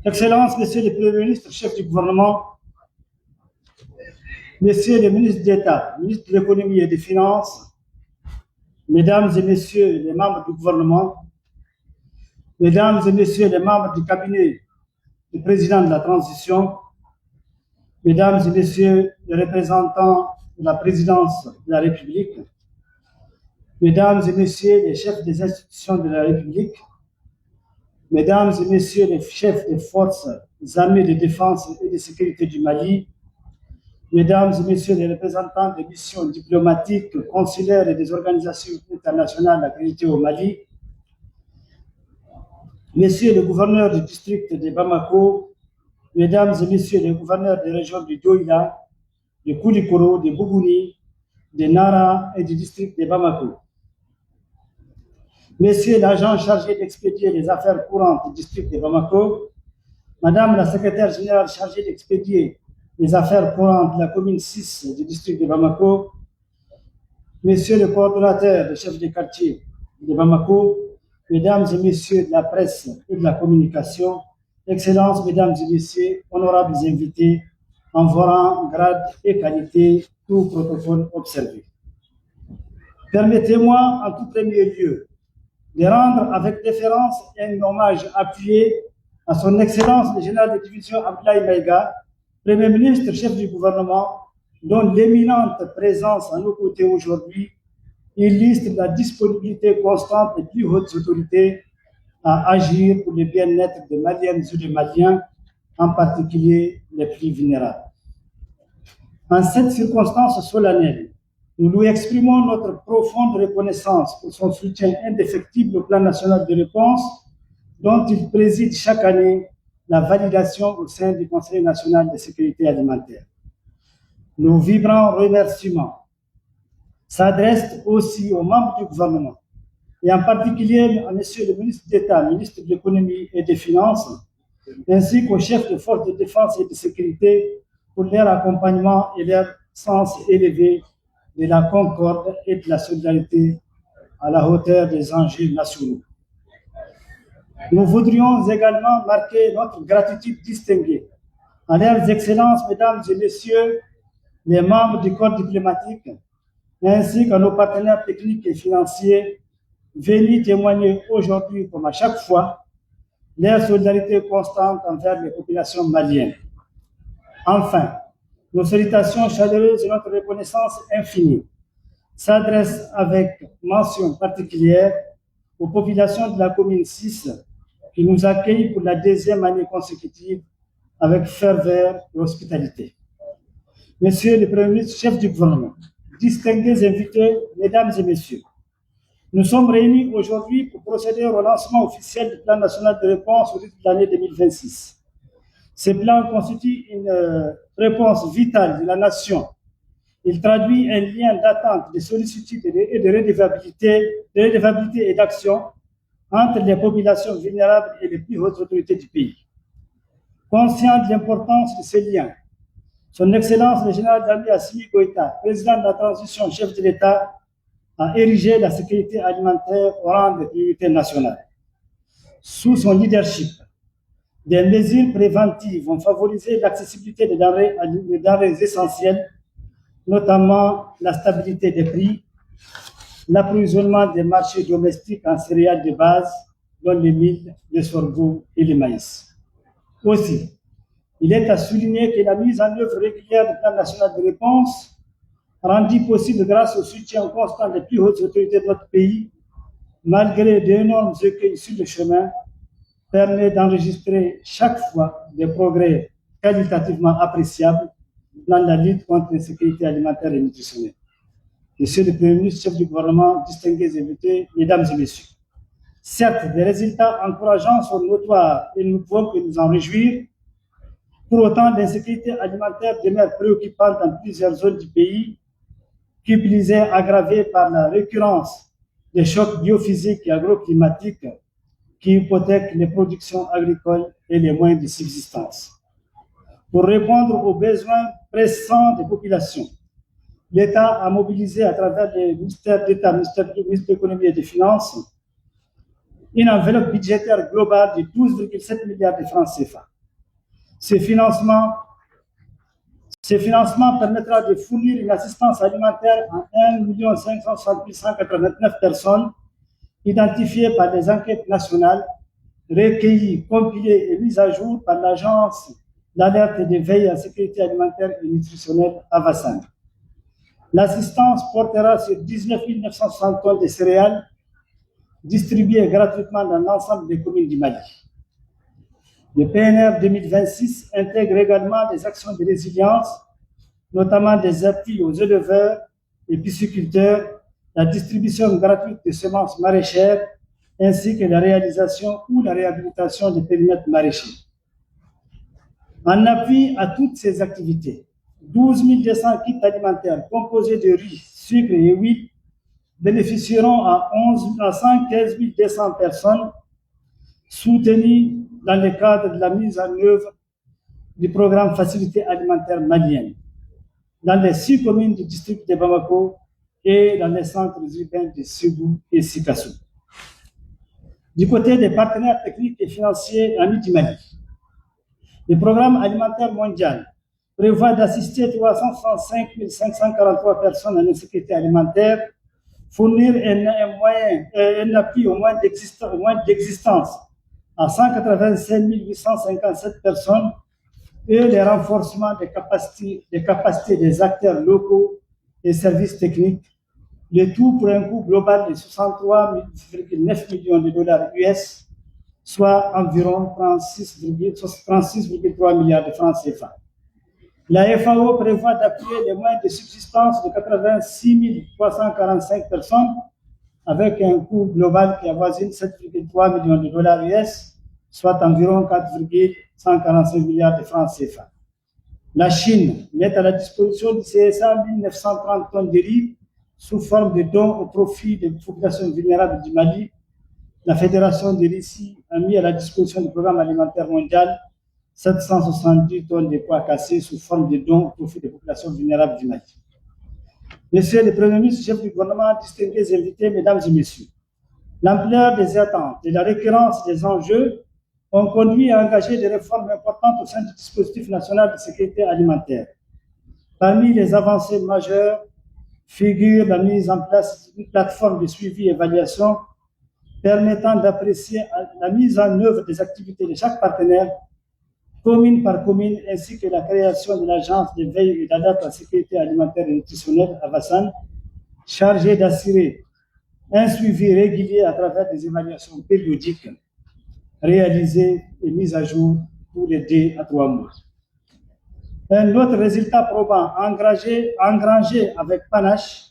Excellences, Messieurs les Premiers ministres, chefs du gouvernement, Messieurs les ministres d'État, ministres de l'économie et des finances, Mesdames et Messieurs les membres du gouvernement, Mesdames et Messieurs les membres du cabinet du président de la transition, Mesdames et Messieurs les représentants de la présidence de la République, Mesdames et Messieurs les chefs des institutions de la République, Mesdames et Messieurs les chefs des forces armées de défense et de sécurité du Mali, Mesdames et Messieurs les représentants des missions diplomatiques, consulaires et des organisations internationales accréditées au Mali, Messieurs les gouverneurs du district de Bamako, Mesdames et Messieurs les gouverneurs des régions du Douala, de Koulikoro, de Bougouni, de Nara et du district de Bamako, Messieurs l'agent chargé d'expédier les affaires courantes du district de Bamako, Madame la secrétaire générale chargée d'expédier les affaires courantes de la commune 6 du district de Bamako, Messieurs le coordonnateur des chefs de quartier de Bamako, Mesdames et Messieurs de la presse et de la communication, Excellences, Mesdames et Messieurs, honorables invités, en vos rangs, grades et qualités, tout protocole observé. Permettez-moi, en tout premier lieu, de rendre avec déférence un hommage appuyé à son Excellence le général de division Abdoulaye Maïga, Premier ministre, chef du gouvernement, dont l'éminente présence à nos côtés aujourd'hui illustre la disponibilité constante des plus hautes autorités à agir pour le bien-être des Maliennes et des Maliens, en particulier les plus vulnérables. En cette circonstance solennelle, nous lui exprimons notre profonde reconnaissance pour son soutien indéfectible au plan national de réponse dont il préside chaque année la validation au sein du Conseil national de sécurité alimentaire. Nos vibrants remerciements s'adressent aussi aux membres du gouvernement et en particulier à Monsieur le ministre d'État, ministre de l'économie et des finances, ainsi qu'aux chefs de forces de défense et de sécurité pour leur accompagnement et leur sens élevé de la concorde et de la solidarité à la hauteur des enjeux nationaux. Nous voudrions également marquer notre gratitude distinguée à leurs excellences, mesdames et messieurs, les membres du corps diplomatique, ainsi qu'à nos partenaires techniques et financiers, venus témoigner aujourd'hui, comme à chaque fois, leur solidarité constante envers les populations maliennes. Enfin, nos salutations chaleureuses et notre reconnaissance infinie s'adressent avec mention particulière aux populations de la commune 6 qui nous accueillent pour la deuxième année consécutive avec ferveur et hospitalité. Messieurs les Premiers ministres, chefs du gouvernement, distingués invités, mesdames et messieurs, nous sommes réunis aujourd'hui pour procéder au lancement officiel du plan national de réponse au rythme de l'année 2026. Ce plan constitue une réponse vitale de la nation. Il traduit un lien d'attente, de sollicitude et de redevabilité et d'action entre les populations vulnérables et les plus hautes autorités du pays. Conscient de l'importance de ces liens, son Excellence le général d'armée Assimi Goïta, président de la transition, chef de l'État, a érigé la sécurité alimentaire au rang de priorité nationale. Sous son leadership, des mesures préventives vont favoriser l'accessibilité des denrées essentielles, notamment la stabilité des prix, l'approvisionnement des marchés domestiques en céréales de base, dont le mil, le sorgho et le maïs. Aussi, il est à souligner que la mise en œuvre régulière du plan national de réponse, rendue possible grâce au soutien constant des plus hautes autorités de notre pays, malgré d'énormes écueils sur le chemin, permet d'enregistrer chaque fois des progrès qualitativement appréciables dans la lutte contre l'insécurité alimentaire et nutritionnelle. Monsieur le Premier ministre, chef du gouvernement, distingués invités, mesdames et messieurs, certes, des résultats encourageants sont notoires et nous ne pouvons que nous en réjouir. Pour autant, l'insécurité alimentaire demeure préoccupante dans plusieurs zones du pays, cuplisée, aggravée par la récurrence des chocs biophysiques et agroclimatiques qui hypothèquent les productions agricoles et les moyens de subsistance. Pour répondre aux besoins pressants des populations, l'État a mobilisé à travers le ministère d'État, le ministère de l'économie et des finances, une enveloppe budgétaire globale de 12,7 milliards de francs CFA. Ces financements permettra de fournir une assistance alimentaire à 1 560 189 personnes identifiées par des enquêtes nationales, recueillies, compilées et mises à jour par l'Agence d'alerte et de veille en sécurité alimentaire et nutritionnelle Avasan. L'assistance portera sur 19 960 tonnes de céréales distribuées gratuitement dans l'ensemble des communes du Mali. Le PNR 2026 intègre également des actions de résilience, notamment des appuis aux éleveurs et pisciculteurs, la distribution gratuite de semences maraîchères, ainsi que la réalisation ou la réhabilitation des périmètres maraîchers. En appui à toutes ces activités, 12 200 kits alimentaires composés de riz, sucre et huile bénéficieront à 115 200 personnes soutenues dans le cadre de la mise en œuvre du programme Facilité alimentaire malienne, dans les 6 communes du district de Bamako et dans les centres urbains de Ségou et Sikassou. Du côté des partenaires techniques et financiers amis du Mali, le programme alimentaire mondial prévoit d'assister 365 543 personnes en insécurité alimentaire, fournir un appui au moins d'existence à 185 857 personnes et le renforcement des capacités des acteurs locaux et services techniques, le tout pour un coût global de 63,9 millions de dollars US, soit environ 36,3 milliards de francs CFA. La FAO prévoit d'appuyer les moyens de subsistance de 86 345 personnes avec un coût global qui avoisine 7,3 millions de dollars US, soit environ 4,145 milliards de francs CFA. La Chine met à la disposition du CSA 1930 tonnes de riz sous forme de dons au profit des populations vulnérables du Mali. La Fédération de Russie a mis à la disposition du programme alimentaire mondial 770 tonnes de pois cassés sous forme de dons au profit des populations vulnérables du Mali. Monsieur le Premier ministre, chef du gouvernement, distingués invités, mesdames et messieurs, l'ampleur des attentes et la récurrence des enjeux ont conduit à engager des réformes importantes au sein du dispositif national de sécurité alimentaire. Parmi les avancées majeures figure la mise en place d'une plateforme de suivi et évaluation permettant d'apprécier la mise en œuvre des activités de chaque partenaire, commune par commune, ainsi que la création de l'Agence de veille et d'alerte en sécurité alimentaire et nutritionnelle, Avasan, chargée d'assurer un suivi régulier à travers des évaluations périodiques réalisées et mises à jour tous les 2 à 3 mois. Un autre résultat probant engrangé avec panache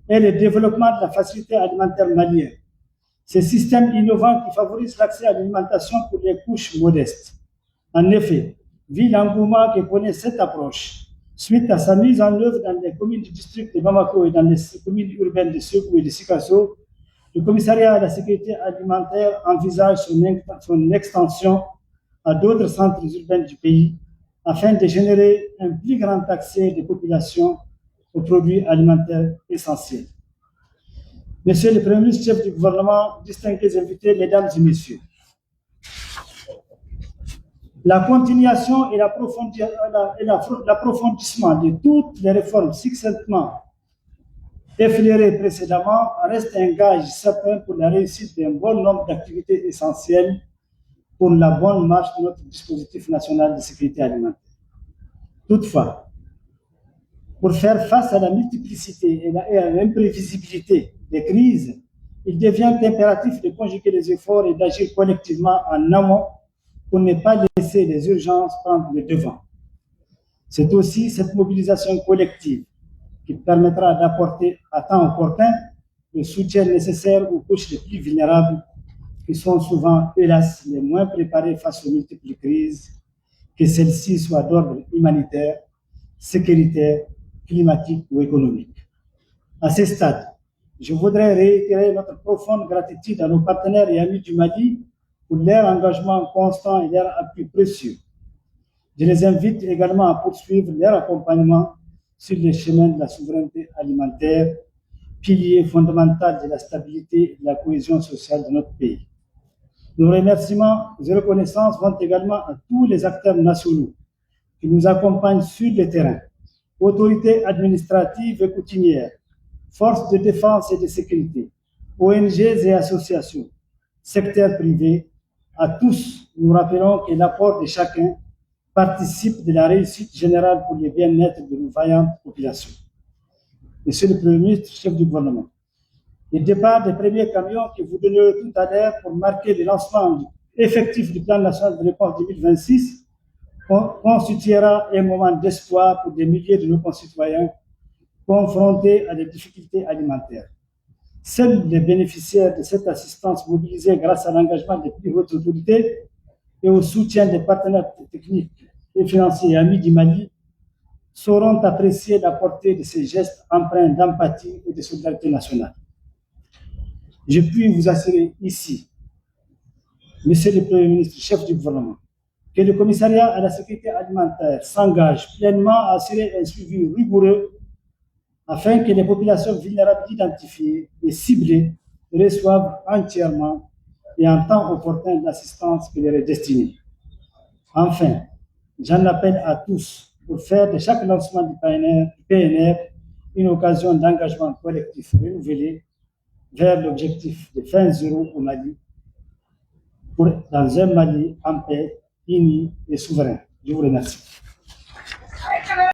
est le développement de la facilité alimentaire malienne. Ce système innovant qui favorise l'accès à l'alimentation pour les couches modestes. En effet, vu l'engouement que connaît cette approche, suite à sa mise en œuvre dans les communes du district de Bamako et dans les communes urbaines de Ségou et de Sikasso, le commissariat à la sécurité alimentaire envisage son extension à d'autres centres urbains du pays afin de générer un plus grand accès des populations aux produits alimentaires essentiels. Monsieur le Premier ministre, chef du gouvernement, distingués invités, mesdames et messieurs, la continuation et l'approfondissement de toutes les réformes succinctement effleurées précédemment reste un gage certain pour la réussite d'un bon nombre d'activités essentielles pour la bonne marche de notre dispositif national de sécurité alimentaire. Toutefois, pour faire face à la multiplicité et à l'imprévisibilité des crises, il devient impératif de conjuguer les efforts et d'agir collectivement en amont pour ne pas laisser les urgences prendre le devant. C'est aussi cette mobilisation collective qui permettra d'apporter à temps opportun le soutien nécessaire aux couches les plus vulnérables qui sont souvent, hélas, les moins préparées face aux multiples crises, que celles-ci soient d'ordre humanitaire, sécuritaire, climatique ou économique. À ce stade, je voudrais réitérer notre profonde gratitude à nos partenaires et amis du Mali pour leur engagement constant et leur appui précieux. Je les invite également à poursuivre leur accompagnement sur les chemins de la souveraineté alimentaire, pilier fondamental de la stabilité et de la cohésion sociale de notre pays. Nos remerciements et reconnaissances vont également à tous les acteurs nationaux qui nous accompagnent sur le terrain, autorités administratives et coutumières, forces de défense et de sécurité, ONG et associations, secteur privé. À tous, nous rappelons que l'apport de chacun participe de la réussite générale pour le bien-être de nos vaillantes populations. Monsieur le Premier ministre, chef du gouvernement, le départ des premiers camions que vous donnerez tout à l'heure pour marquer le lancement effectif du plan national de réponse 2026 constituera un moment d'espoir pour des milliers de nos concitoyens confrontés à des difficultés alimentaires. Seuls les bénéficiaires de cette assistance mobilisée grâce à l'engagement des plus hautes autorités et au soutien des partenaires techniques et financiers et amis du Mali sauront apprécier la portée de ces gestes empreints d'empathie et de solidarité nationale. Je puis vous assurer ici, Monsieur le Premier ministre, chef du gouvernement, que le commissariat à la sécurité alimentaire s'engage pleinement à assurer un suivi rigoureux afin que les populations vulnérables identifiées et ciblées reçoivent entièrement et en temps opportun l'assistance qui leur est destinée. Enfin, j'en appelle à tous pour faire de chaque lancement du PNR une occasion d'engagement collectif renouvelé vers l'objectif de fin zéro au Mali, dans un Mali en paix, uni et souverain. Je vous remercie.